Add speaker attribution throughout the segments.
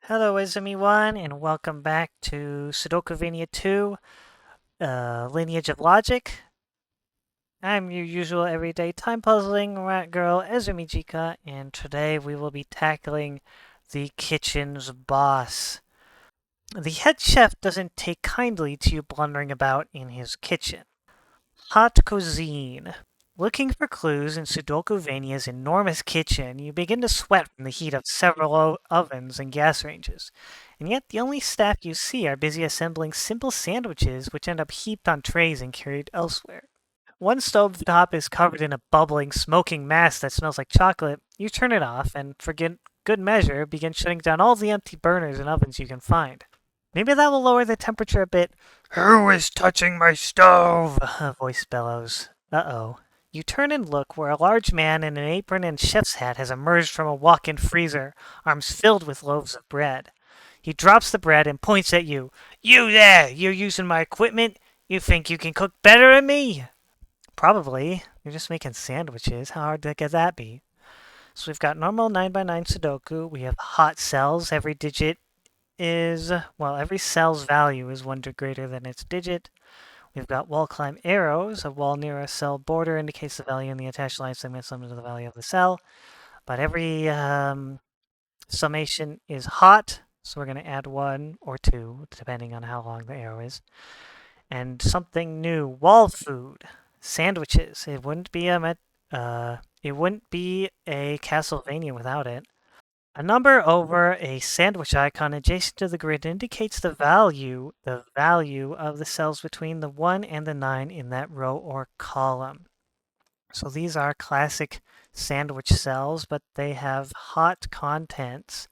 Speaker 1: Hello, Ezemy 1, and welcome back to Sudoku 2, Lineage of Logic. I'm your usual everyday time puzzling rat girl, Ezemy Jika, and today we will be tackling the kitchen's boss. The head chef doesn't take kindly to you blundering about in his kitchen. Hot cuisine. Looking for clues in Sudoku-vania's enormous kitchen, you begin to sweat from the heat of several ovens and gas ranges. And yet the only staff you see are busy assembling simple sandwiches which end up heaped on trays and carried elsewhere. One stove top is covered in a bubbling, smoking mass that smells like chocolate. You turn it off and, for good measure, begin shutting down all the empty burners and ovens you can find. Maybe that will lower the temperature a bit. Who is touching my stove? A voice bellows. Uh-oh. You turn and look where a large man in an apron and chef's hat has emerged from a walk-in freezer, arms filled with loaves of bread. He drops the bread and points at you. You there! You're using my equipment? You think you can cook better than me? Probably. You're just making sandwiches. How hard could that be? So we've got normal 9x9 Sudoku. We have hot cells. Every digit is, well, every cell's value is one greater than its digit. We've got wall climb arrows. A wall near a cell border indicates the value in the attached line segment summed to the value of the cell. But every summation is hot, so we're going to add 1 or 2, depending on how long the arrow is. And something new, wall food, sandwiches. It wouldn't be a Castlevania without it. A number over a sandwich icon adjacent to the grid indicates the value of the cells between the 1 and the 9 in that row or column. So these are classic sandwich cells, but they have hot contents,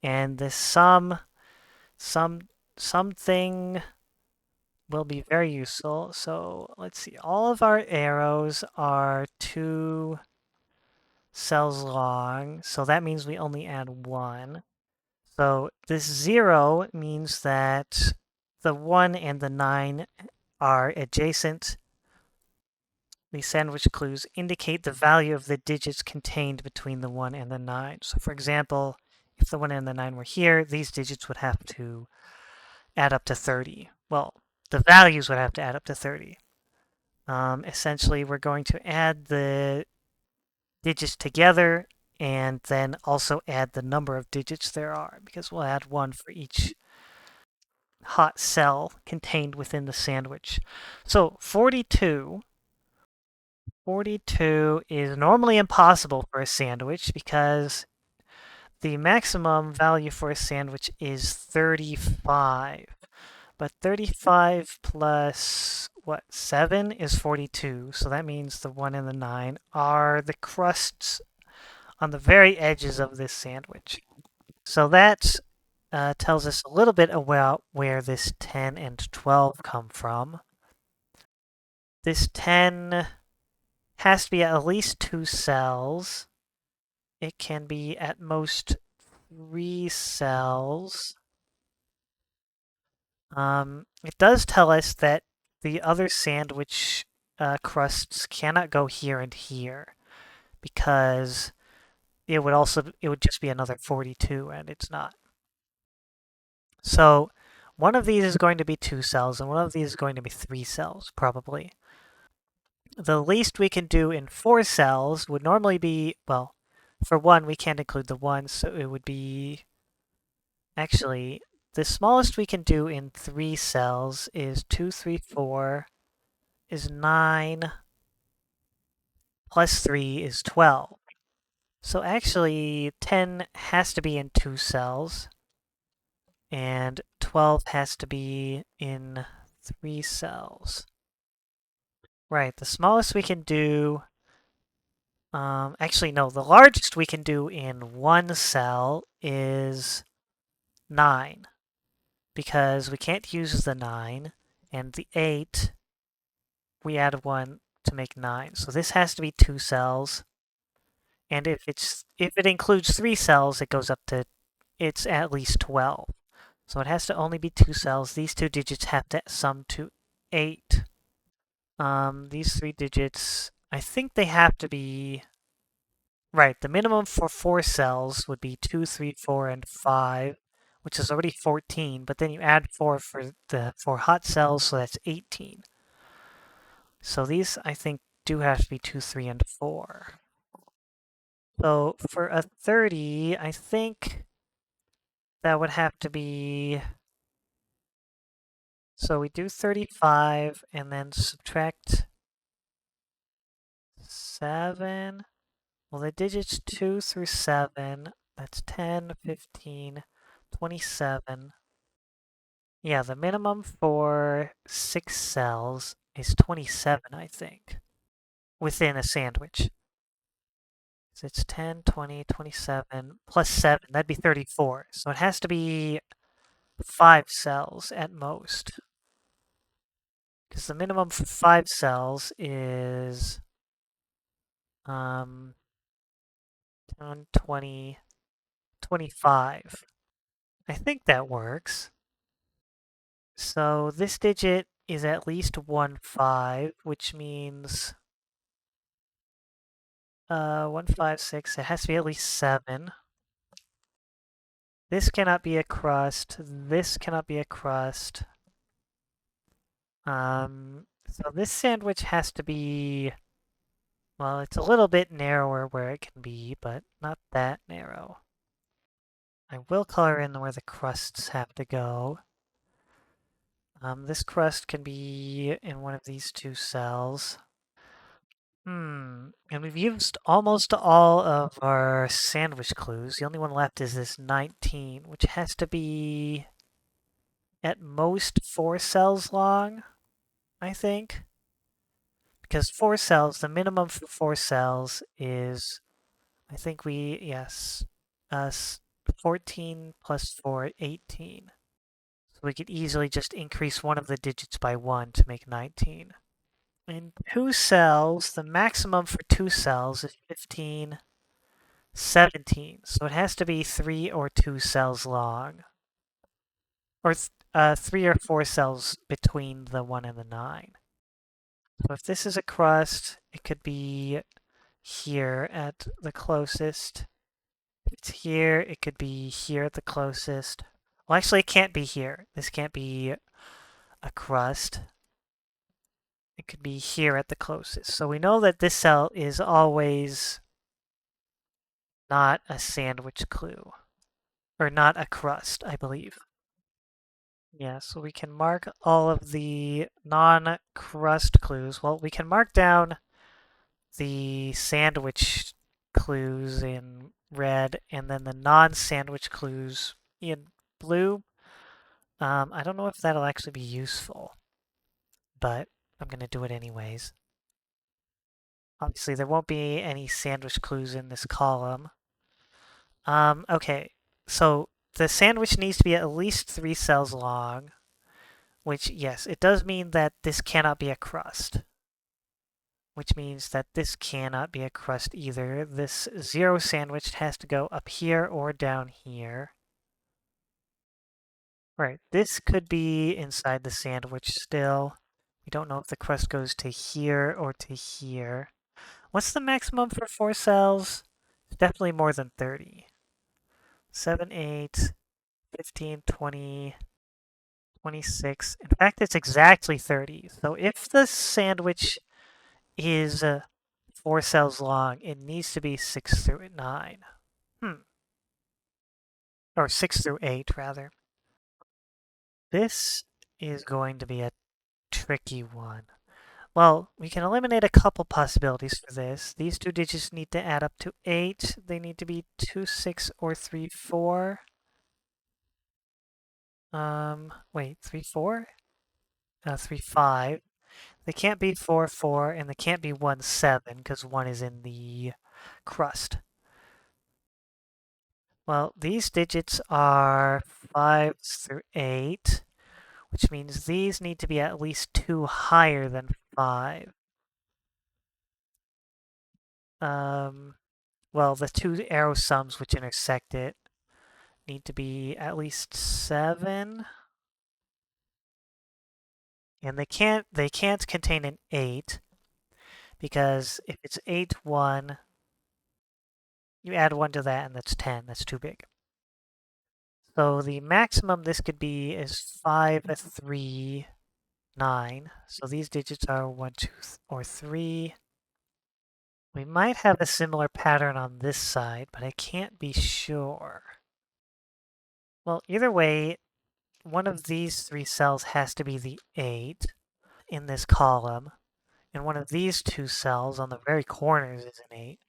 Speaker 1: and this something will be very useful. So let's see, all of our arrows are 2 cells long, so that means we only add 1. So this 0 means that the 1 and the 9 are adjacent. The sandwich clues indicate the value of the digits contained between the 1 and the 9. So for example, if the 1 and the 9 were here, these digits would have to add up to 30. Well, the values would have to add up to 30. Essentially, we're going to add the digits together and then also add the number of digits there are, because we'll add 1 for each hot cell contained within the sandwich. So 42 is normally impossible for a sandwich because the maximum value for a sandwich is 35. But 35 plus, 7 is 42. So that means the 1 and the 9 are the crusts on the very edges of this sandwich. So that tells us a little bit about where this 10 and 12 come from. This 10 has to be at least 2 cells. It can be at most 3 cells. It does tell us that the other sandwich crusts cannot go here and here because it would just be another 42, and it's not. So one of these is going to be 2 cells, and one of these is going to be 3 cells, probably. The least we can do in 4 cells would normally be, well, for 1, we can't include the 1, so it would be... Actually, the smallest we can do in 3 cells is 2, 3, 4 is 9, plus 3 is 12. So actually, 10 has to be in 2 cells, and 12 has to be in 3 cells. Right, the smallest we can do... actually, no, the largest we can do in 1 cell is 9, because we can't use the 9, and the 8, we add 1 to make 9. So this has to be 2 cells, and if it includes 3 cells, it goes up to, it's at least 12. So it has to only be 2 cells. These 2 digits have to sum to 8. These 3 digits, I think they have to be... Right, the minimum for 4 cells would be 2, 3, 4, and 5, which is already 14, but then you add 4 for the 4 hot cells, so that's 18. So these, I think, do have to be 2, 3, and 4. So for a 30, I think that would have to be... So we do 35 and then subtract 7. Well, the digits 2 through 7, that's 10, 15, 27. Yeah, the minimum for 6 cells is 27, I think, within a sandwich. So it's 10, 20, 27, plus 7, that'd be 34. So it has to be 5 cells at most. Because the minimum for 5 cells is 10, 20, 25. I think that works. So this digit is at least 1, 5, which means 1, 5, 6. It has to be at least 7. This cannot be a crust. This cannot be a crust. So this sandwich has to be, well, it's a little bit narrower where it can be, but not that narrow. I will color in where the crusts have to go. This crust can be in one of these 2 cells. And we've used almost all of our sandwich clues. The only one left is this 19, which has to be at most 4 cells long, I think. Because 4 cells, the minimum for 4 cells is, I think yes, 14 plus 4, 18. So we could easily just increase one of the digits by 1 to make 19. In 2 cells, the maximum for 2 cells is 15, 17. So it has to be 3 or 2 cells long. Or 3 or 4 cells between the 1 and the 9. So if this is a crust, it could be here at the closest. If it's here, it could be here at the closest. Well, actually, it can't be here. This can't be a crust. It could be here at the closest. So we know that this cell is always not a sandwich clue. Or not a crust, I believe. Yeah, so we can mark all of the non-crust clues. Well, we can mark down the sandwich clues in red and then the non-sandwich clues in blue. I don't know if that'll actually be useful, but I'm going to do it anyways. Obviously, there won't be any sandwich clues in this column. Okay, so the sandwich needs to be at least 3 cells long, which, yes, it does mean that this cannot be a crust, which means that this cannot be a crust either. This 0 sandwich has to go up here or down here. Right, this could be inside the sandwich still. We don't know if the crust goes to here or to here. What's the maximum for 4 cells? It's definitely more than 30. 7, 8, 15, 20, 26. In fact, it's exactly 30. So if the sandwich is 4 cells long, it needs to be 6 through 9. Or 6 through 8, rather. This is going to be a tricky one. Well, we can eliminate a couple possibilities for this. These 2 digits need to add up to 8. They need to be 2, 6, or 3, 4. Wait, 3, 4? 3, 5. They can't be 4, 4, and they can't be 1, 7, because 1 is in the crust. Well, these digits are 5 through 8, which means these need to be at least 2 higher than 5. Well, the 2 arrow sums which intersect it need to be at least 7. And they can't contain an 8, because if it's 8, 1, you add 1 to that and that's 10. That's too big. So the maximum this could be is 5, 3, 9. So these digits are 1, 2, or 3. We might have a similar pattern on this side, but I can't be sure. Well, either way, one of these 3 cells has to be the 8 in this column, and one of these 2 cells on the very corners is an 8.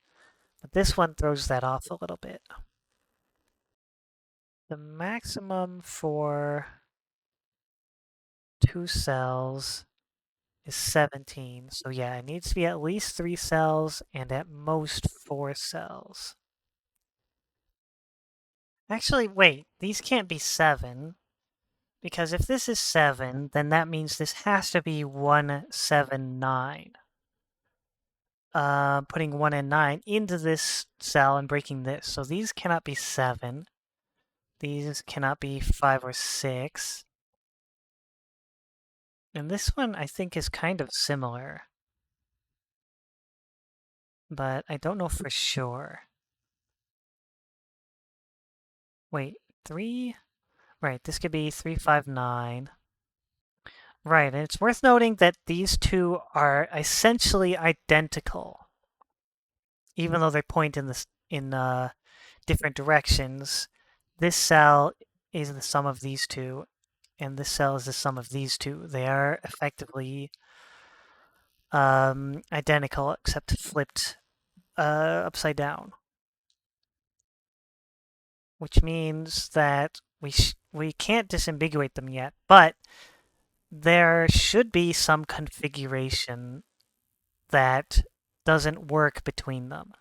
Speaker 1: But this one throws that off a little bit. The maximum for 2 cells is 17. So yeah, it needs to be at least 3 cells and at most 4 cells. Actually, wait, these can't be 7. Because if this is 7, then that means this has to be 1, 7, 9. Putting 1 and 9 into this cell and breaking this. So these cannot be 7. These cannot be 5 or 6. And this one, I think, is kind of similar. But I don't know for sure. Wait, 3? Right, this could be 3, 5, 9. Right, and it's worth noting that these two are essentially identical, even though they point in different directions. This cell is the sum of these two, and this cell is the sum of these two. They are effectively identical, except flipped upside down, which means that we can't disambiguate them yet, but there should be some configuration that doesn't work between them.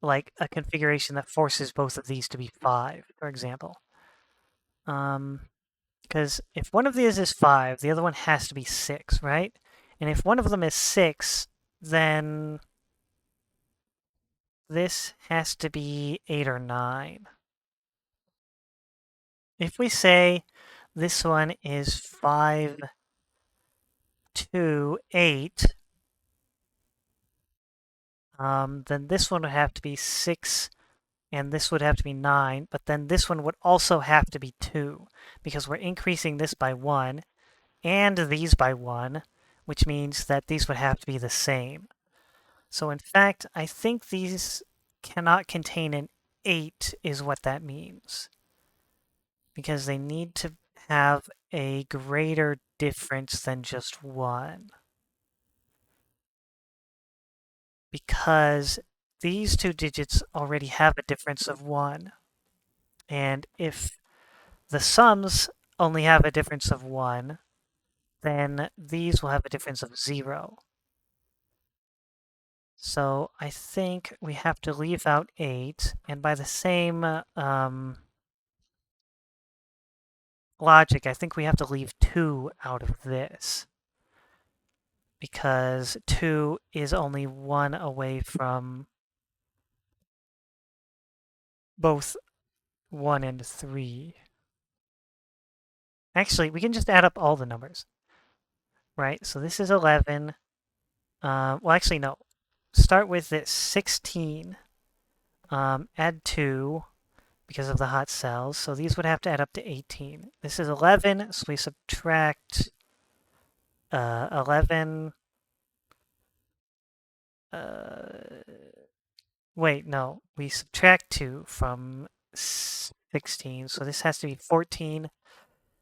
Speaker 1: Like a configuration that forces both of these to be 5, for example. Because if one of these is 5, the other one has to be 6, right? And if one of them is 6, then this has to be 8 or 9. If we say this one is 5, 2, 8, then this one would have to be 6, and this would have to be 9, but then this one would also have to be 2, because we're increasing this by 1, and these by 1, which means that these would have to be the same. So in fact, I think these cannot contain an 8 is what that means. Because they need to have a greater difference than just 1. Because these two digits already have a difference of 1. And if the sums only have a difference of 1, then these will have a difference of 0. So I think we have to leave out 8, and by the same logic, I think we have to leave 2 out of this. Because 2 is only 1 away from both 1 and 3. Actually, we can just add up all the numbers. Right, so this is 11. Well, actually, no. Start with this 16. Add 2 because of the hot cells. So these would have to add up to 18. This is 11, so we subtract 11. Wait, no. We subtract 2 from 16, so this has to be 14.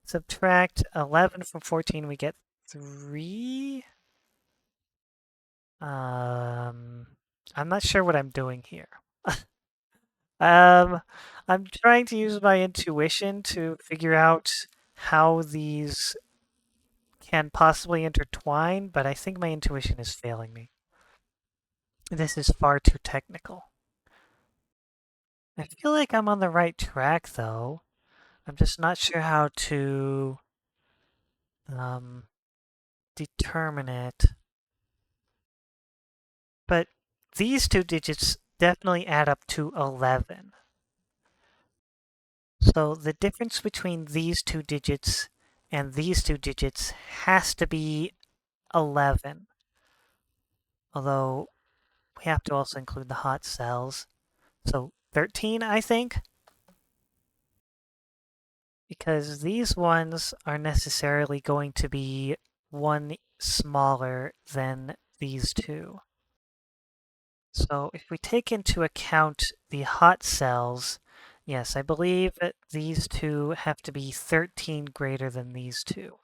Speaker 1: Subtract 11 from 14, we get 3. I'm not sure what I'm doing here. I'm trying to use my intuition to figure out how these can possibly intertwine, but I think my intuition is failing me. This is far too technical. I feel like I'm on the right track, though. I'm just not sure how to determine it. But these two digits definitely add up to 11. So the difference between these two digits and these two digits has to be 11. Although we have to also include the hot cells. So 13, I think? because these ones are necessarily going to be one smaller than these two. So if we take into account the hot cells, yes, I believe that these two have to be 13 greater than these two.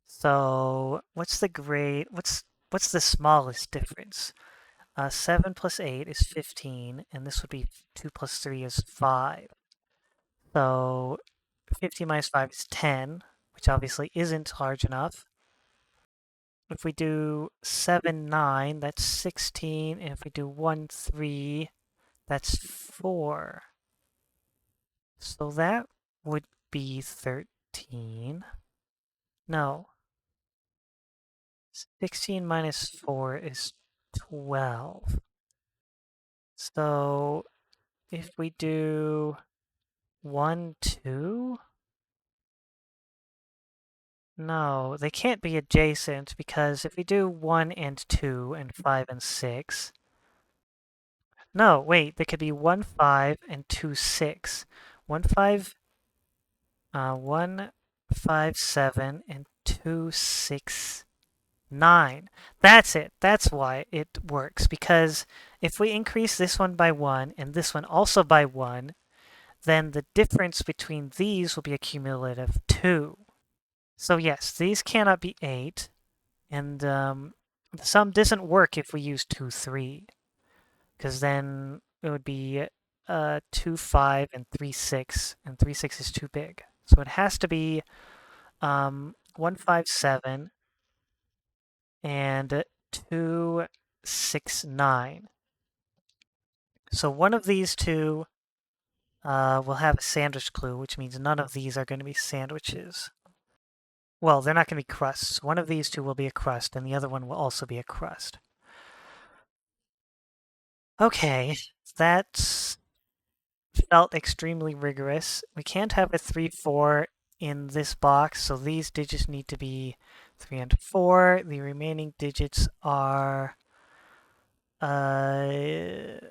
Speaker 1: So what's the grade? What's the smallest difference? 7 plus 8 is 15, and this would be 2 plus 3 is 5. So 15 minus 5 is 10, which obviously isn't large enough. If we do 7, 9, that's 16, and if we do 1, 3, that's 4. So that would be 13. No. 16 minus 4 is 12. So if we do 1, 2? No, they can't be adjacent because if we do 1 and 2 and 5 and 6. No, wait, they could be 1, 5 and 2, 6. 1, 5, 1, 5, 7 and 2, 6, 9. That's it. That's why it works. Because if we increase this one by 1 and this one also by 1, then the difference between these will be a cumulative 2. So yes, these cannot be 8. And the sum doesn't work if we use 2, 3. Because then it would be 2, 5 and 3, 6. And 3, 6 is too big. So it has to be 1, 5, 7 and 2, 6, 9. So one of these two will have a sandwich clue, which means none of these are going to be sandwiches. Well, they're not going to be crusts. One of these two will be a crust, and the other one will also be a crust. Okay, that felt extremely rigorous. We can't have a 3, 4 in this box, so these digits need to be 3 and 4. The remaining digits are 5,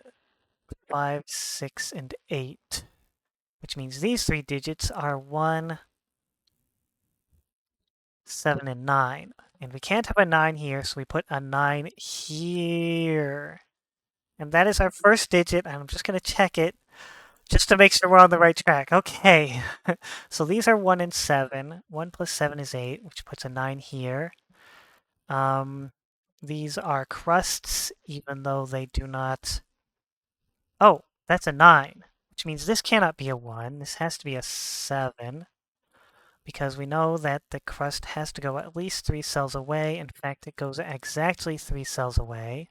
Speaker 1: 6, and 8, which means these three digits are 1, 7, and 9. And we can't have a 9 here, so we put a 9 here. And that is our first digit, and I'm just going to check it just to make sure we're on the right track. Okay, so these are 1 and 7. 1 plus 7 is 8, which puts a 9 here. These are crusts, even though they do not... Oh, that's a 9, which means this cannot be a 1. This has to be a 7, because we know that the crust has to go at least 3 cells away. In fact, it goes exactly 3 cells away.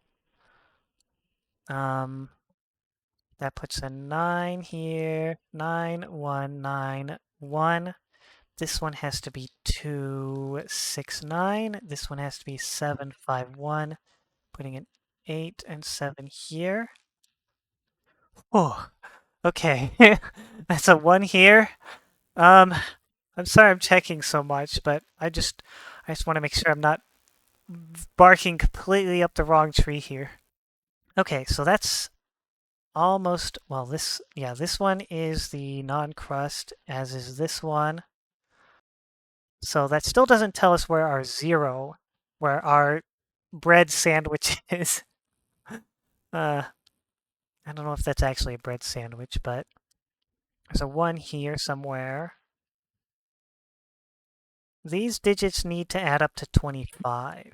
Speaker 1: That puts a 9 here. 9, 1, 9, 1. This one has to be 2, 6, 9. This one has to be 7, 5, 1. Putting an 8 and 7 here. Oh, okay. That's a 1 here. I'm sorry I'm checking so much, but I just want to make sure I'm not barking completely up the wrong tree here. Okay, so that's almost, well, this one is the non-crust, as is this one. So that still doesn't tell us where our bread sandwich is. I don't know if that's actually a bread sandwich, but there's a 1 here somewhere. These digits need to add up to 25.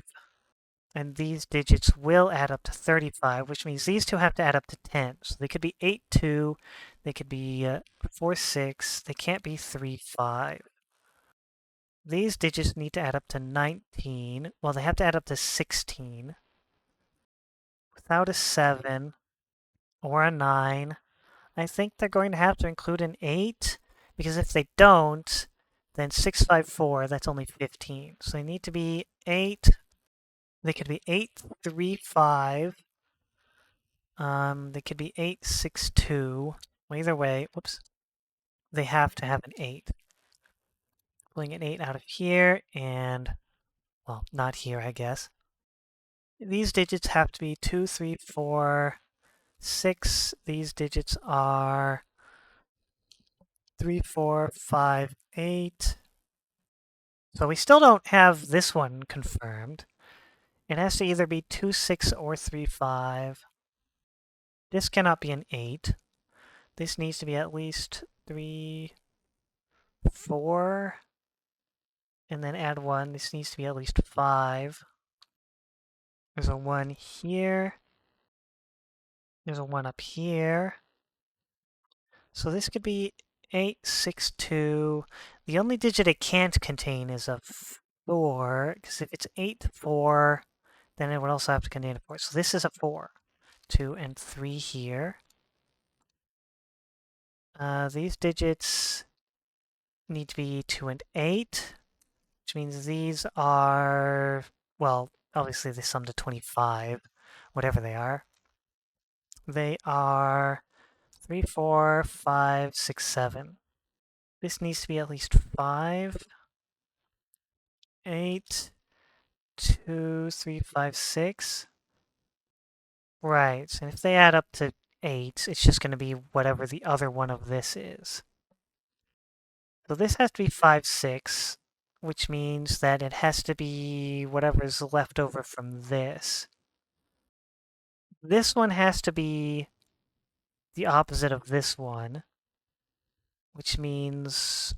Speaker 1: And these digits will add up to 35, which means these two have to add up to 10. So they could be 8, 2, they could be 4, 6, they can't be 3, 5. These digits need to add up to 19. Well, they have to add up to 16. Without a 7 or a 9, I think they're going to have to include an 8, because if they don't, then 6, 5, 4, that's only 15. So they need to be 8. They could be 8, 3, 5. They could be 8, 6, 2. Well, either way, whoops, they have to have an 8. Pulling an 8 out of here, and, well, not here, I guess. These digits have to be 2, 3, 4, 6. These digits are 3, 4, 5, 8. So we still don't have this one confirmed. It has to either be 2, 6, or 3, 5. This cannot be an 8. This needs to be at least 3, 4. And then add 1. This needs to be at least 5. There's a 1 here. There's a 1 up here. So this could be 8, 6, 2. The only digit it can't contain is a 4, because if it's 8, 4, then it would also have to contain a 4. So this is a 4. 2 and 3 here. These digits need to be 2 and 8, which means these are, well, obviously they sum to 25, whatever they are. They are 3, 4, 5, 6, 7. This needs to be at least 5, 8, 2, 3, 5, 6. Right, and if they add up to 8, it's just going to be whatever the other one of this is. So this has to be 5, 6, which means that it has to be whatever's left over from this. This one has to be the opposite of this one, which means,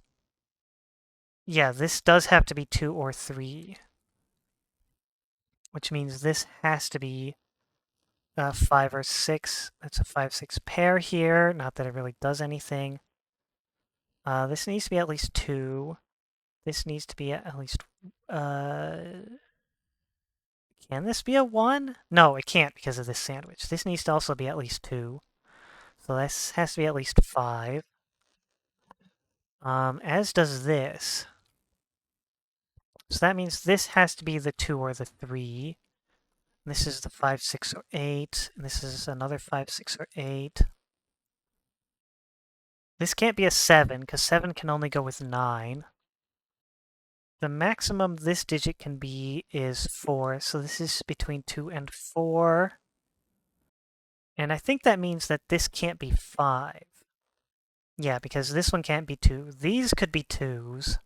Speaker 1: yeah, this does have to be 2 or 3, which means this has to be 5 or 6. That's a 5, 6 pair here. Not that it really does anything. This needs to be at least 2. This needs to be at least... can this be a 1? No, it can't because of this sandwich. This needs to also be at least 2. So this has to be at least 5. As does this. So that means this has to be the 2 or the 3. This is the 5, 6, or 8. And this is another 5, 6, or 8. This can't be a 7, because 7 can only go with 9. The maximum this digit can be is 4, so this is between 2 and 4. And I think that means that this can't be 5. Yeah, because this one can't be 2. These could be 2s.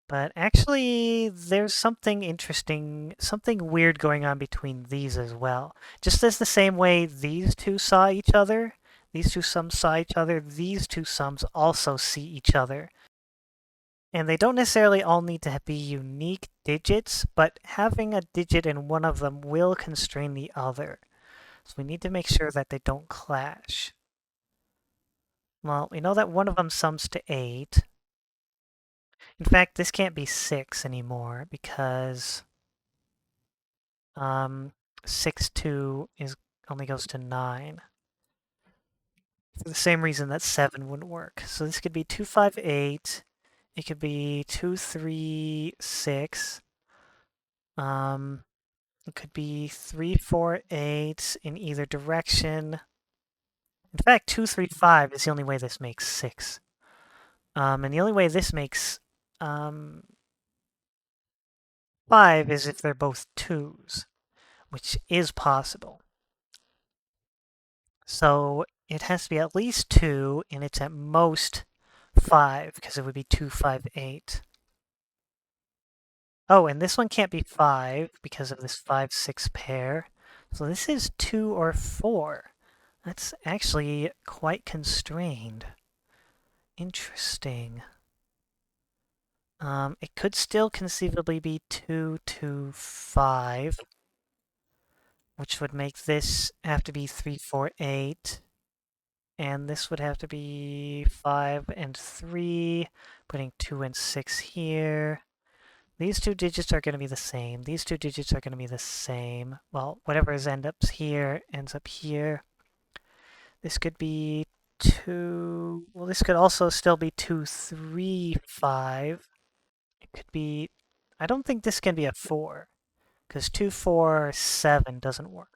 Speaker 1: But actually, there's something interesting, something weird going on between these as well. Just as the same way these two saw each other, these two sums saw each other, these two sums also see each other. And they don't necessarily all need to be unique digits, but having a digit in one of them will constrain the other. So we need to make sure that they don't clash. Well, we know that one of them sums to 8. In fact, this can't be 6 anymore because 6, 2 only goes to 9. For the same reason that 7 wouldn't work. So this could be 2, 5, 8. It could be 2, 3, 6. It could be 3, 4, 8 in either direction. In fact, 2, 3, 5 is the only way this makes 6. And the only way this makes 5 is if they're both 2s, which is possible. So it has to be at least 2, and it's at most 5, because it would be 2, 5, 8. Oh, and this one can't be 5 because of this 5, 6 pair. So this is 2 or 4. That's actually quite constrained. Interesting. It could still conceivably be 2, 2, 5, which would make this have to be 3, 4, 8. And this would have to be 5 and 3, putting 2 and 6 here. These two digits are going to be the same. These two digits are going to be the same. Well, whatever ends up here ends up here. This could be 2... Well, this could also still be 2, 3, 5. It could be... I don't think this can be a 4, because 2, 4, 7 doesn't work.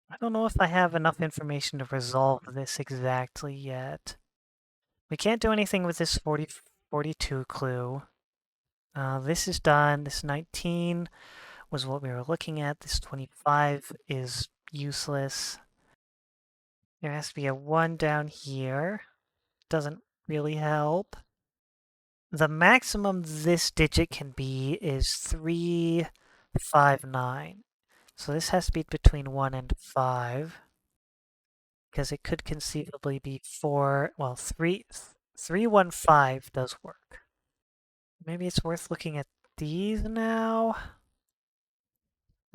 Speaker 1: I don't know if I have enough information to resolve this exactly yet. We can't do anything with this 42 clue. This is done. This 19 was what we were looking at. This 25 is useless. There has to be a 1 down here. doesn't really help. The maximum this digit can be is 359. So this has to be between 1 and 5. Because it could conceivably be 4, well, 315 does work. Maybe it's worth looking at these now.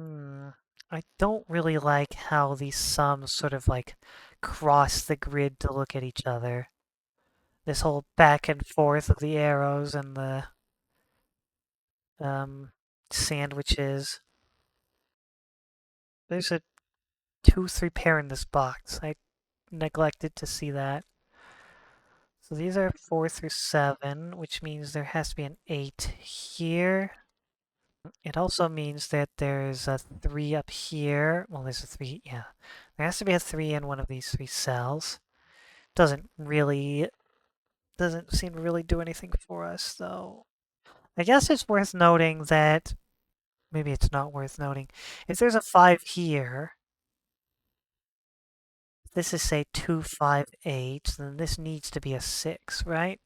Speaker 1: I don't really like how these sums sort of like cross the grid to look at each other. This whole back and forth of the arrows and the sandwiches. There's a 2-3 pair in this box. I neglected to see that. So these are 4 through 7, which means there has to be an 8 here. It also means that there's a 3 up here. Well, there's a 3, yeah. There has to be a 3 in one of these 3 cells. Doesn't seem to really do anything for us, though. I guess it's worth noting that, maybe it's not worth noting. If there's a 5 here, this is, say, 258, then this needs to be a 6, right?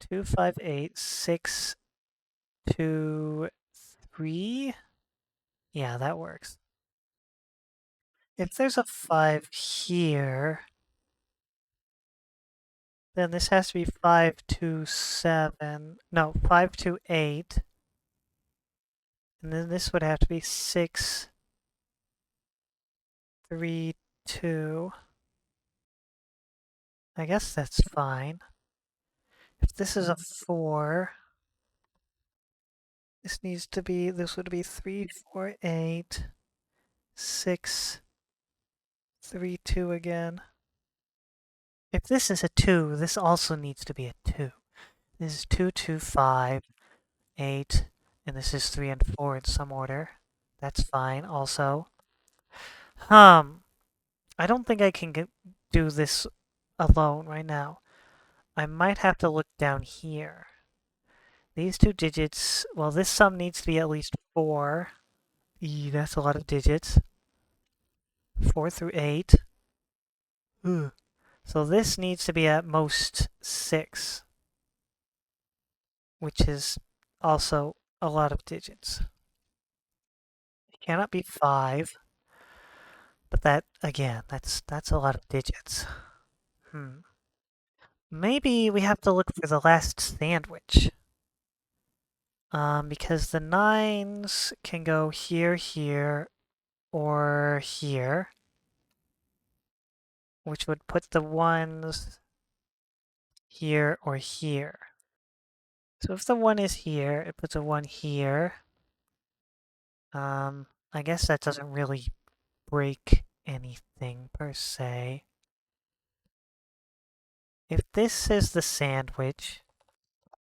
Speaker 1: 258, 6, 2, 3? Yeah, that works. If there's a 5 here, then this has to be 527. No, 528. And then this would have to be 632. I guess that's fine. If this is a 4, this would be 348, 632 again. If this is a 2, this also needs to be a 2. This is 2, 2, 5, 8, and this is 3 and 4 in some order. That's fine also. I don't think I can do this alone right now. I might have to look down here. These 2 digits, well, this sum needs to be at least 4. That's a lot of digits. 4 through 8. Ugh. So this needs to be at most 6, which is also a lot of digits. It cannot be 5, but that, again, that's a lot of digits. Maybe we have to look for the last sandwich. Because the 9s can go here, here, or here, which would put the 1s here or here. So if the 1 is here, it puts a 1 here. I guess that doesn't really break anything per se. If this is the sandwich,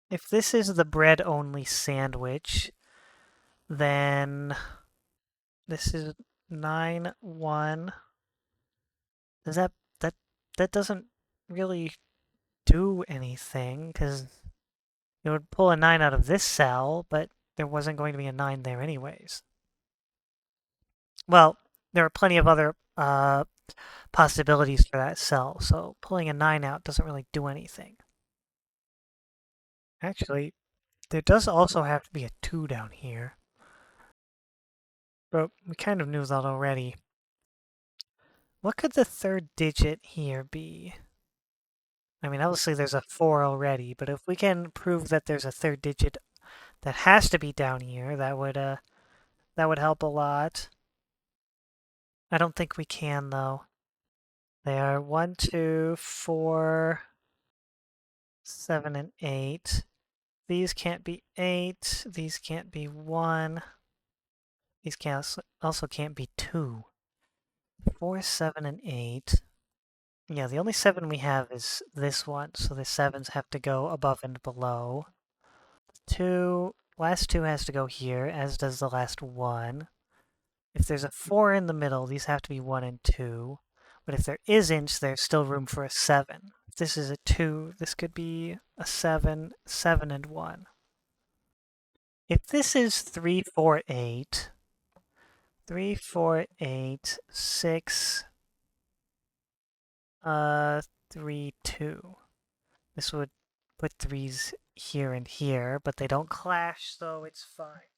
Speaker 1: if this is the bread-only sandwich, then this is 9, 1. Does that doesn't really do anything, because it would pull a 9 out of this cell, but there wasn't going to be a 9 there anyways. Well, there are plenty of other possibilities for that cell, so pulling a 9 out doesn't really do anything. Actually, there does also have to be a 2 down here. But we kind of knew that already. What could the third digit here be? I mean, obviously there's a 4 already, but if we can prove that there's a third digit that has to be down here, that would help a lot. I don't think we can, though. They are 1, 2, 4, 7, and 8. These can't be 8. These can't be 1. These also can't be 2. 4, 7, and 8. Yeah, the only 7 we have is this one, so the 7s have to go above and below. Last 2 has to go here, as does the last 1. If there's a 4 in the middle, these have to be 1 and 2. But if there isn't, there's still room for a 7. If this is a 2, this could be a 7, 7 and 1. If this is 3, 4, 8, 3, 4, 8, 6, 3, 2. This would put threes here and here, but they don't clash, so it's fine.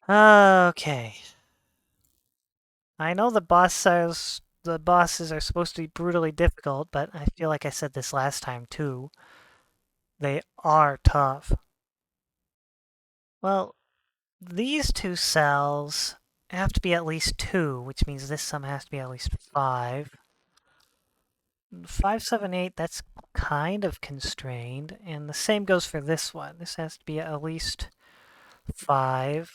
Speaker 1: Okay. I know the bosses are supposed to be brutally difficult, but I feel like I said this last time too. They are tough. Well, these two cells have to be at least 2, which means this sum has to be at least 5. 5, 7, 8, that's kind of constrained. And the same goes for this one. This has to be at least 5.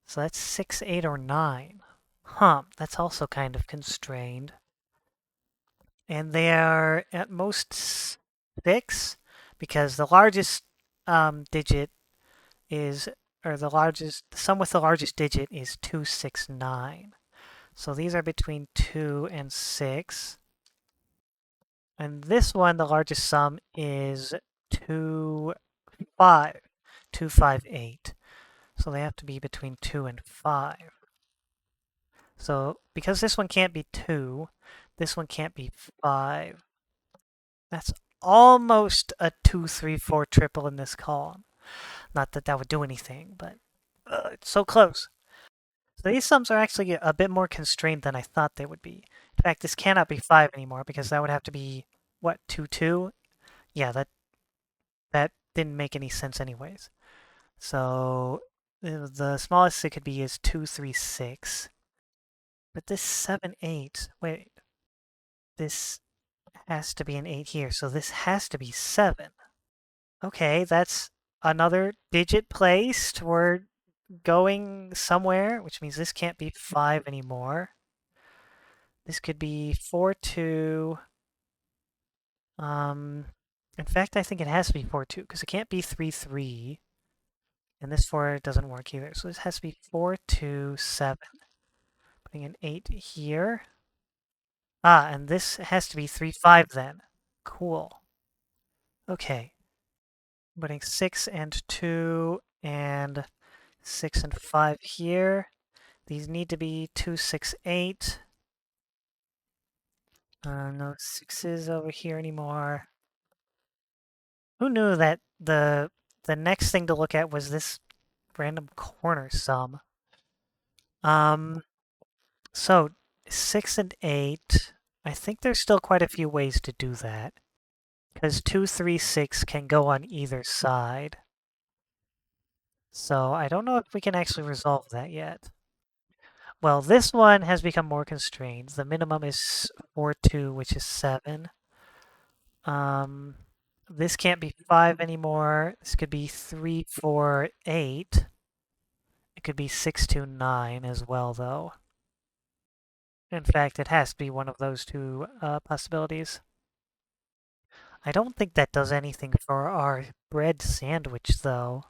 Speaker 1: So that's 6, 8, or 9. Huh, that's also kind of constrained. And they are at most 6, because the largest digit is, or the sum with the largest digit is 269. So these are between 2 and 6. And this one, the largest sum is 2, 5, 258. So they have to be between 2 and 5. So because this one can't be 2, this one can't be 5. That's almost a 2, 3, 4 triple in this column. Not that that would do anything, but it's so close. So these sums are actually a bit more constrained than I thought they would be. In fact, this cannot be 5 anymore because that would have to be, what, 2, 2? Yeah, that didn't make any sense anyways. So the smallest it could be is 2, 3, 6. But this 7, 8, wait, this has to be an 8 here, so this has to be 7. Okay, that's another digit placed. We're going somewhere, which means this can't be 5 anymore. This could be 4, 2. In fact, I think it has to be 4, 2, because it can't be 3, 3. And this 4 doesn't work either. So this has to be 4, 2, 7. Putting an 8 here. Ah, and this has to be 3, 5 then. Cool. Okay. Putting 6 and 2 and 6 and 5 here. These need to be 2, 6, 8. No 6s over here anymore. Who knew that the next thing to look at was this random corner sum? So 6 and 8. I think there's still quite a few ways to do that. Because 2, 3, 6 can go on either side. So I don't know if we can actually resolve that yet. Well, this one has become more constrained. The minimum is 4, 2, which is 7. This can't be 5 anymore. This could be 3, 4, 8. It could be 6, 2, 9 as well, though. In fact, it has to be one of those two possibilities. I don't think that does anything for our bread sandwich, though.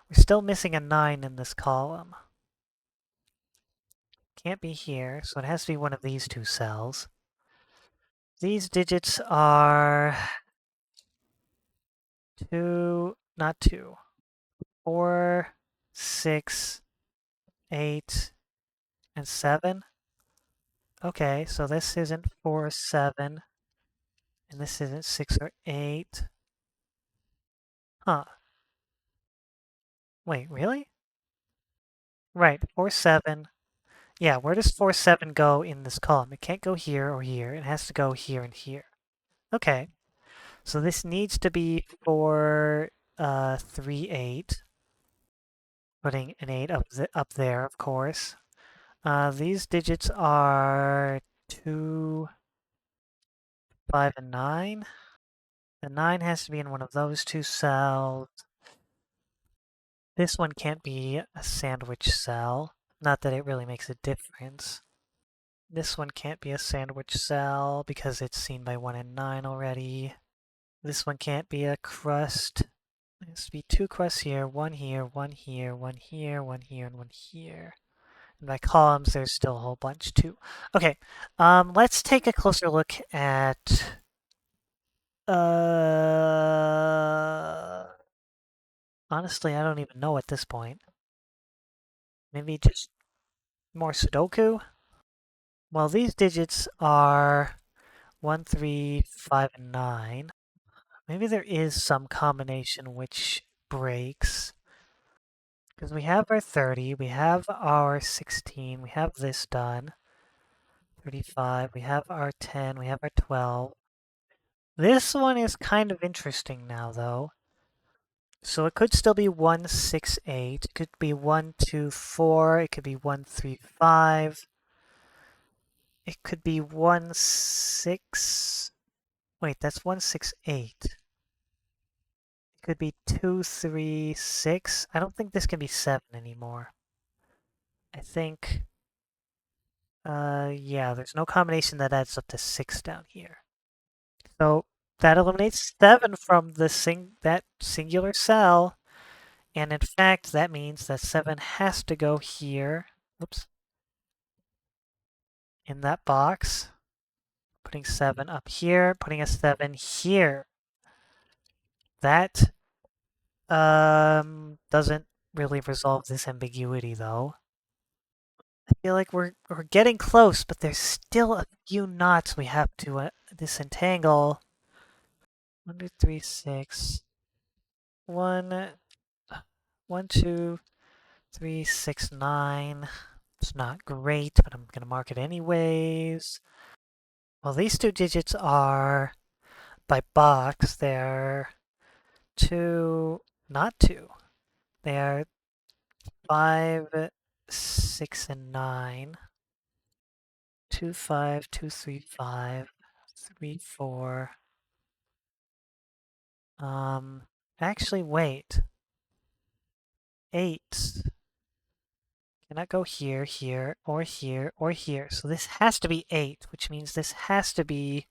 Speaker 1: We're still missing a 9 in this column. Can't be here, so it has to be one of these two cells. These digits are 2, not 2, 4, 6, 8, and 7. Okay, so this isn't 4, 7, and this isn't 6 or 8. Huh. Wait, really? Right, 4, 7. Yeah, where does 4, 7 go in this column? It can't go here or here. It has to go here and here. Okay, so this needs to be 4, 3, 8. Putting an 8 up there, of course. These digits are 2, 5, and 9. The 9 has to be in one of those two cells. This one can't be a sandwich cell. Not that it really makes a difference. This one can't be a sandwich cell because it's seen by 1 and 9 already. This one can't be a crust. There has to be 2 crusts here, 1 here, 1 here, 1 here, 1 here, and 1 here. And by columns, there's still a whole bunch too. Okay, let's take a closer look at... Honestly, I don't even know at this point. Maybe just more Sudoku? Well, these digits are 1, 3, 5, and 9. Maybe there is some combination which breaks. Because we have our 30, we have our 16, we have this done. 35, we have our 10, we have our 12. This one is kind of interesting now, though. So it could still be 1, 6, 8. It could be 1, 2, 4. It could be 1, 3, 5. It could be 1, 6. Wait, that's 1, 6, 8. It could be 2, 3, 6. I don't think this can be 7 anymore. I think, yeah, there's no combination that adds up to 6 down here. So that eliminates 7 from that singular cell. And in fact, that means that 7 has to go here. Whoops. In that box. Putting 7 up here, putting a 7 here. That doesn't really resolve this ambiguity though. I feel like we're getting close, but there's still a few knots we have to disentangle. 1, 2, 3, 6. 1, 1, 2, 3, 6, 9. It's not great, but I'm gonna mark it anyways. Well, these two digits are by box. They're 2, not 2. They are 5, 6, and 9. 2, 5, 2, 3, 5, 3, 4. Actually, wait. 8 cannot go here, here, or here, or here. So this has to be 8, which means this has to be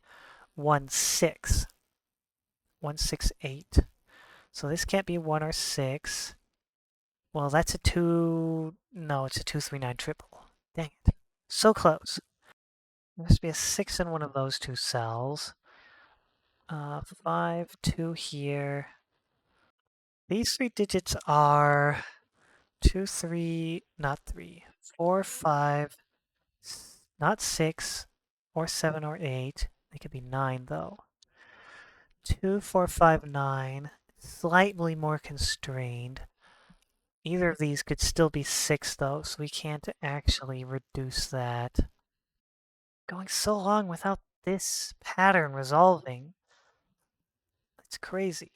Speaker 1: 1, 6. 1, 6, 8. So this can't be 1 or 6. Well, that's a 2. No, it's a 2, 3, 9 triple. Dang it. So close. There must be a 6 in one of those two cells. 5, 2 here. These three digits are 2, 3, not 3, 4, 5, not 6, or 7, or 8. They could be 9, though. 2, 4, 5, 9. Slightly more constrained. Either of these could still be 6, though, so we can't actually reduce that. Going so long without this pattern resolving. It's crazy.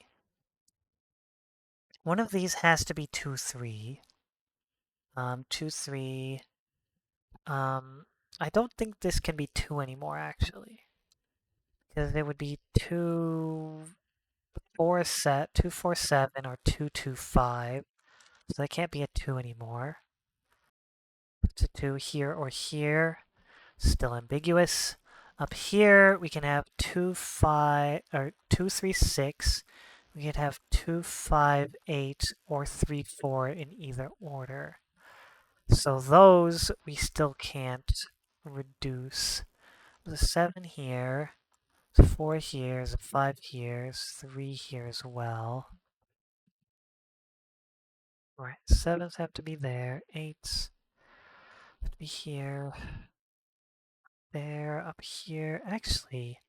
Speaker 1: One of these has to be 2, 3. 2, 3. I don't think this can be 2 anymore, actually. Because it would be 2, 4, 2, 4, 7, or 2, 2, 5. So that can't be a 2 anymore. It's a 2 here or here. Still ambiguous. Up here, we can have 2, 5, or 2, 3, 6. We could have 2, 5, 8, or 3, 4 in either order. So those we still can't reduce. There's a 7 here, there's a 4 here, there's a 5 here, there's 3 here as well. Right, 7s have to be there, 8s have to be here, there, up here. Actually,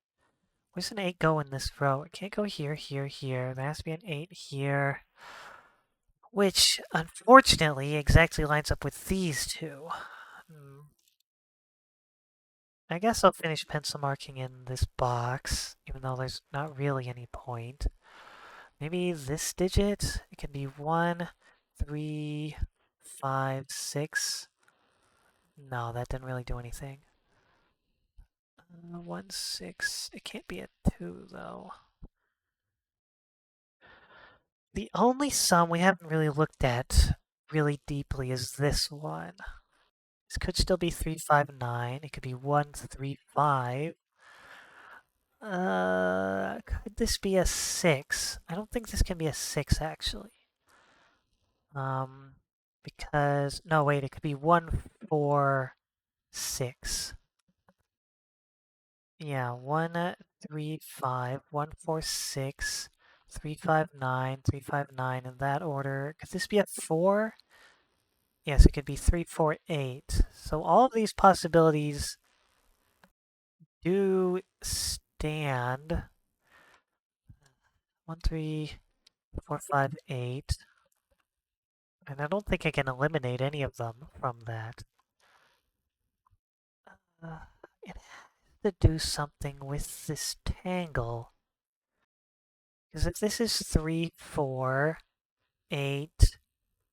Speaker 1: where's an 8 go in this row? It can't go here, here, here. There has to be an 8 here. Which, unfortunately, exactly lines up with these two. I guess I'll finish pencil marking in this box, even though there's not really any point. Maybe this digit? It can be 1, 3, 5, 6. No, that didn't really do anything. 1, 6. It can't be a 2, though. The only sum we haven't really looked at really deeply is this one. This could still be 3, 5, 9. It could be 1, 3, 5. Could this be a 6? I don't think this can be a 6, actually. Because, no, wait, it could be 1, 4, 6. Yeah, 1, 3, 5, 1, 4, 6, 3, 5, 9, 3, 5, 9 in that order. Could this be a 4? Yes, it could be 3, 4, 8. So all of these possibilities do understand 1, 3, 4, 5, 8. And I don't think I can eliminate any of them from that. It has to do something with this tangle. Because if this is 3, 4, 8,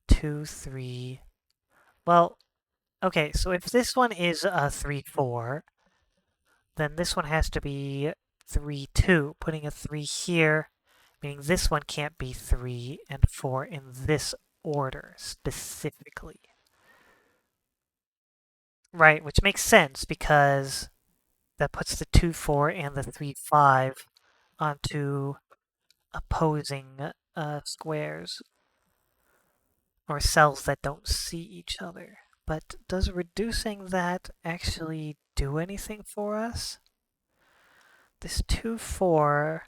Speaker 1: 2, 3. Well, okay, so if this one is a 3, 4, then this one has to be 3, 2. Putting a 3 here, meaning this one can't be 3 and 4 in this order specifically. Right, which makes sense because that puts the 2, 4 and the 3, 5 onto opposing squares or cells that don't see each other. But does reducing that actually do anything for us? This 2, 4,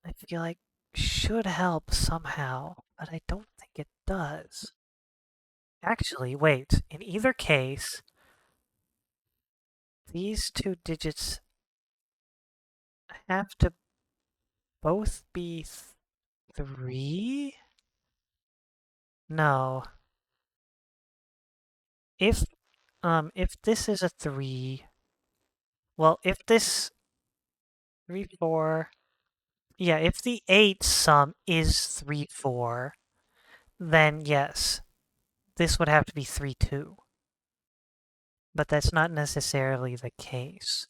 Speaker 1: I feel like should help somehow, but I don't think it does. Actually, wait, in either case, these two digits have to both be 3? No. If this is a 3, well, if this 3, 4, yeah, if the 8 sum is 3, 4, then yes, this would have to be 3, 2. But that's not necessarily the case.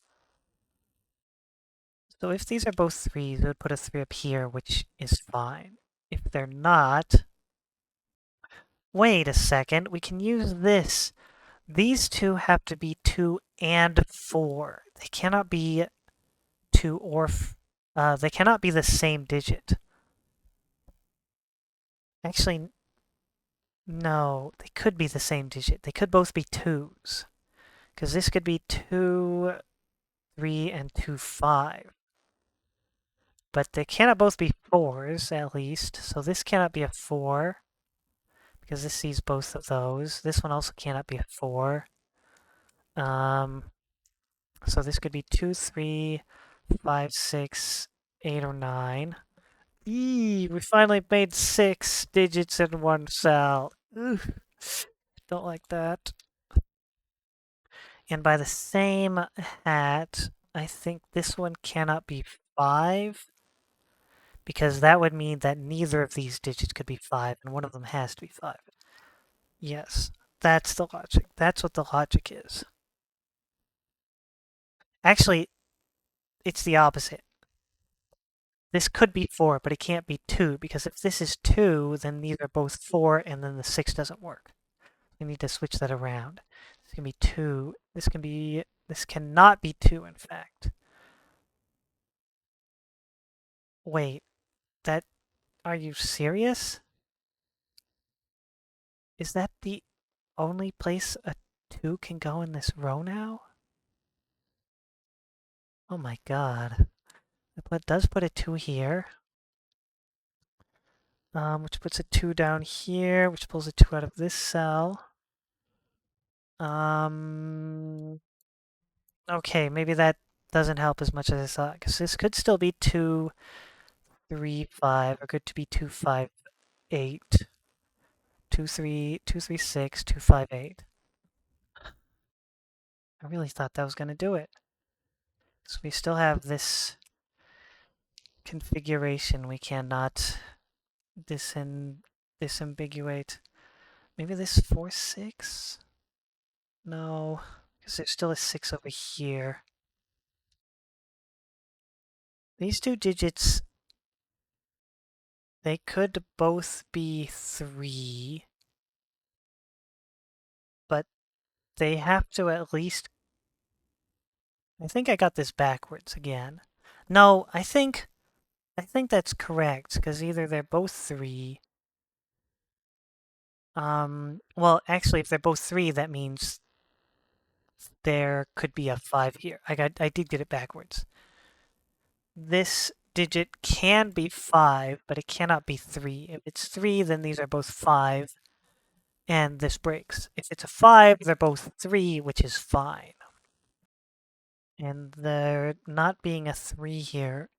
Speaker 1: So if these are both 3s, it would put a 3 up here, which is fine. If they're not, wait a second, we can use this. These two have to be 2 and 4. They cannot be 2 or they cannot be the same digit. Actually, no, they could be the same digit. They could both be 2s. Because this could be 2, 3, and 2, 5. But they cannot both be 4s, at least. So this cannot be a 4. Because this sees both of those. This one also cannot be a 4. So this could be 2, 3, 5, 6, 8, or 9. Eee, we finally made 6 digits in one cell. Ooh, don't like that. And by the same hat, I think this one cannot be 5, because that would mean that neither of these digits could be 5, and one of them has to be 5. Yes, that's the logic. That's what the logic is. Actually, it's the opposite. This could be 4, but it can't be 2, because if this is 2, then these are both 4, and then the 6 doesn't work. We need to switch that around. This can be 2. This cannot be 2, in fact. Wait, are you serious? Is that the only place a 2 can go in this row now? Oh my god. It does put a 2 here. Which puts a 2 down here, which pulls a 2 out of this cell. Okay, maybe that doesn't help as much as I thought, because this could still be 2, 3, 5, or could be 2, 5, 8. 2, 3, 2, 3, 6, 2, 5, 8. I really thought that was going to do it. So we still have this configuration we cannot disambiguate. Maybe this 4, 6? No, because there's still a 6 over here. These two digits, they could both be 3, but they have to at least... I think I got this backwards again. No, I think that's correct, because either they're both 3. Well, actually, if they're both 3, that means there could be a 5 here. I did get it backwards. This digit can be 5, but it cannot be 3. If it's 3, then these are both 5, and this breaks. If it's a 5, they're both 3, which is fine. And there not being a 3 here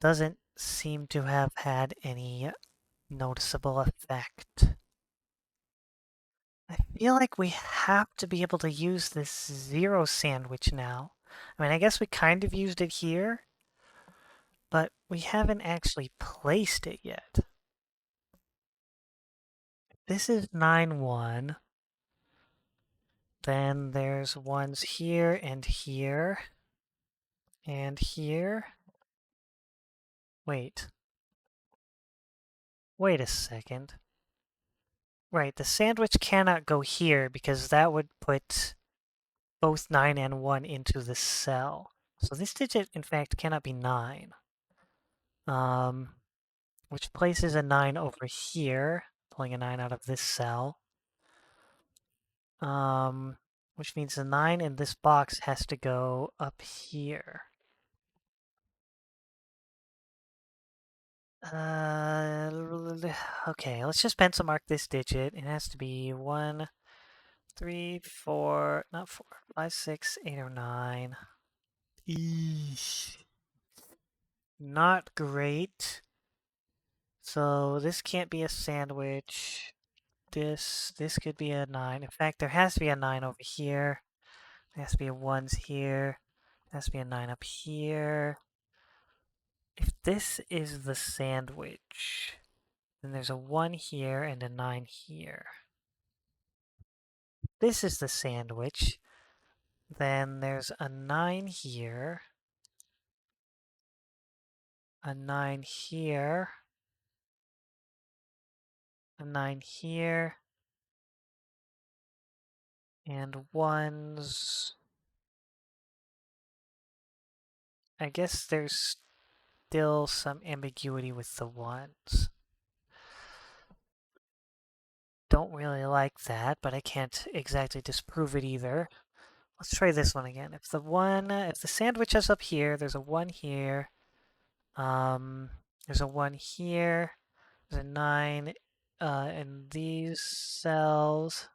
Speaker 1: doesn't seem to have had any noticeable effect. I feel like we have to be able to use this 0 sandwich now. I mean, I guess we kind of used it here, but we haven't actually placed it yet. This is 9-1. Then there's ones here and here. And here. Wait. Wait a second. Right, the sandwich cannot go here because that would put both 9 and 1 into the cell. So this digit, in fact, cannot be 9. Which places a 9 over here, pulling a 9 out of this cell. Which means the 9 in this box has to go up here. Okay, let's just pencil mark this digit. It has to be 1, 3, 4, not 4, 5, 6, 8, or 9. Eesh. Not great. So this can't be a sandwich. This could be a 9. In fact, there has to be a 9 over here. There has to be a 1s here. There has to be a 9 up here. If this is the sandwich, then there's a 1 here and a 9 here. This is the sandwich. Then there's a 9 here. A 9 here. A 9 here. And 1s. I guess there's still some ambiguity with the 1s. Don't really like that, but I can't exactly disprove it either. Let's try this one again. If the sandwich is up here, there's a 1 here. There's a 1 here. There's a 9 in these cells.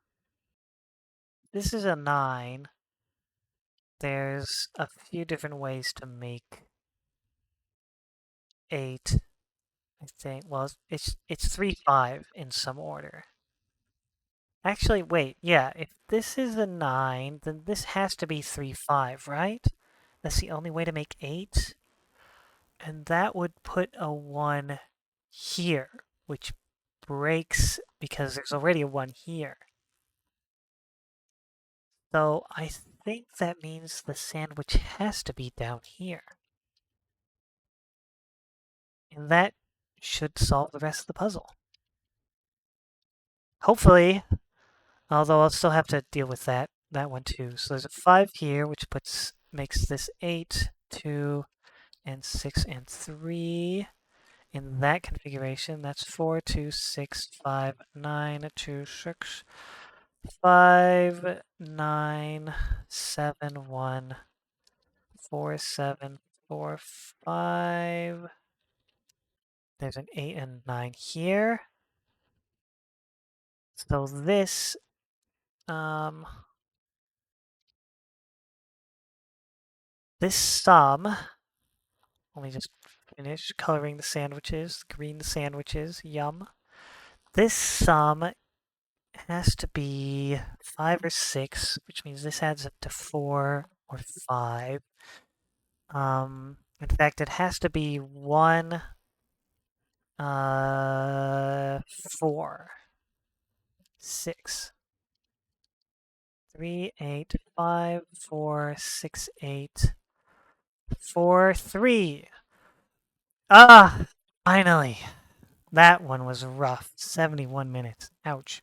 Speaker 1: This is a 9. There's a few different ways to make 8. I think. Well, it's 3, 5 in some order. Actually, wait. Yeah, if this is a 9, then this has to be 3, 5, right? That's the only way to make 8. And that would put a 1 here, which breaks because there's already a 1 here. So I think that means the sandwich has to be down here. And that should solve the rest of the puzzle. Hopefully, although I'll still have to deal with that one too. So there's a 5 here, which makes this 8, 2, and 6, and 3. In that configuration, that's 4, 2, 6, 5, 9, 2, 6, 5, 9, 7, 1, 4, 7, 4, 5. There's an 8 and 9 here. So this, this sum, let me just finish coloring the sandwiches, green the sandwiches, yum. This sum has to be 5 or 6, which means this adds up to 4 or 5. In fact, it has to be 1, 4, 6, 3, 8, 5, 4, 6, 8, 4, 3. Ah, finally. That one was rough. 71 minutes. Ouch.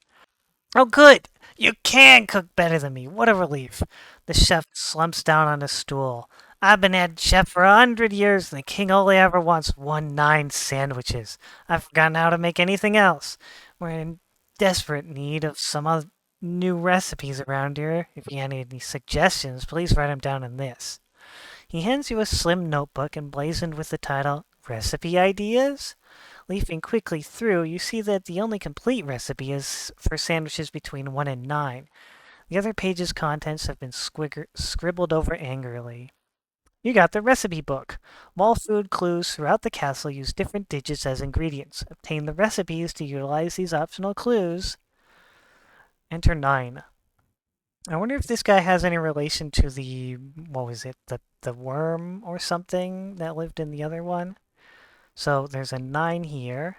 Speaker 1: Oh, good! You can cook better than me. What a relief. The chef slumps down on a stool. I've been head chef for 100 years, and the king only ever wants 9 sandwiches. I've forgotten how to make anything else. We're in desperate need of some other new recipes around here. If you have any suggestions, please write them down in this. He hands you a slim notebook emblazoned with the title, Recipe Ideas? Leafing quickly through, you see that the only complete recipe is for sandwiches between 1 and 9. The other page's contents have been scribbled over angrily. You got the recipe book. Wall food clues throughout the castle use different digits as ingredients. Obtain the recipes to utilize these optional clues. Enter 9. I wonder if this guy has any relation to the, what was it, the worm or something that lived in the other one. So there's a 9 here.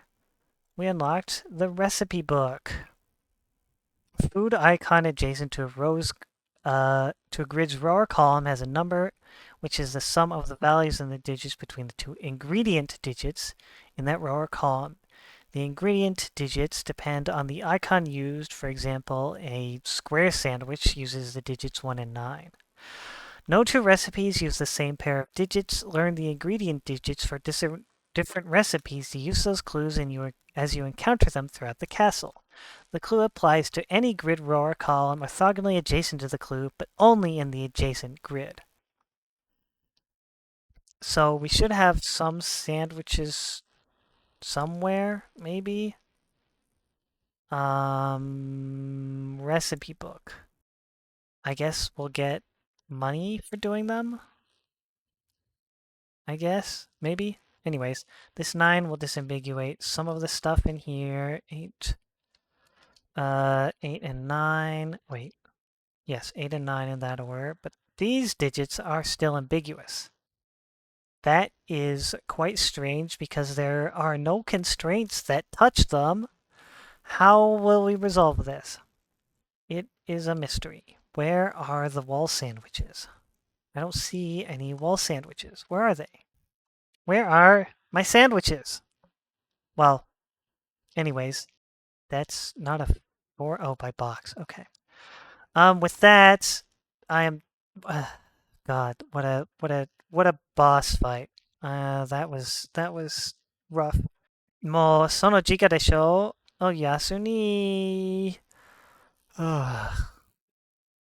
Speaker 1: We unlocked the recipe book. Food icon adjacent to a grid's row or column has a number, which is the sum of the values and the digits between the two ingredient digits in that row or column. The ingredient digits depend on the icon used. For example, a square sandwich uses the digits 1 and 9. No two recipes use the same pair of digits. Learn the ingredient digits for different recipes to use those clues as you encounter them throughout the castle. The clue applies to any grid row or column orthogonally adjacent to the clue, but only in the adjacent grid. So we should have some sandwiches somewhere, maybe. Recipe book. I guess we'll get money for doing them. I guess, maybe. Anyways, this 9 will disambiguate some of the stuff in here. 8 and 9. Wait. Yes, 8 and 9 in that order. But these digits are still ambiguous. That is quite strange because there are no constraints that touch them. How will we resolve this? It is a mystery. Where are the wall sandwiches? I don't see any wall sandwiches. Where are they? Where are my sandwiches? Well, anyways, that's not a 4. Oh, by box. Okay. With that, I am. God, what a boss fight. That was rough. もうその時間でしょ。おやすみ。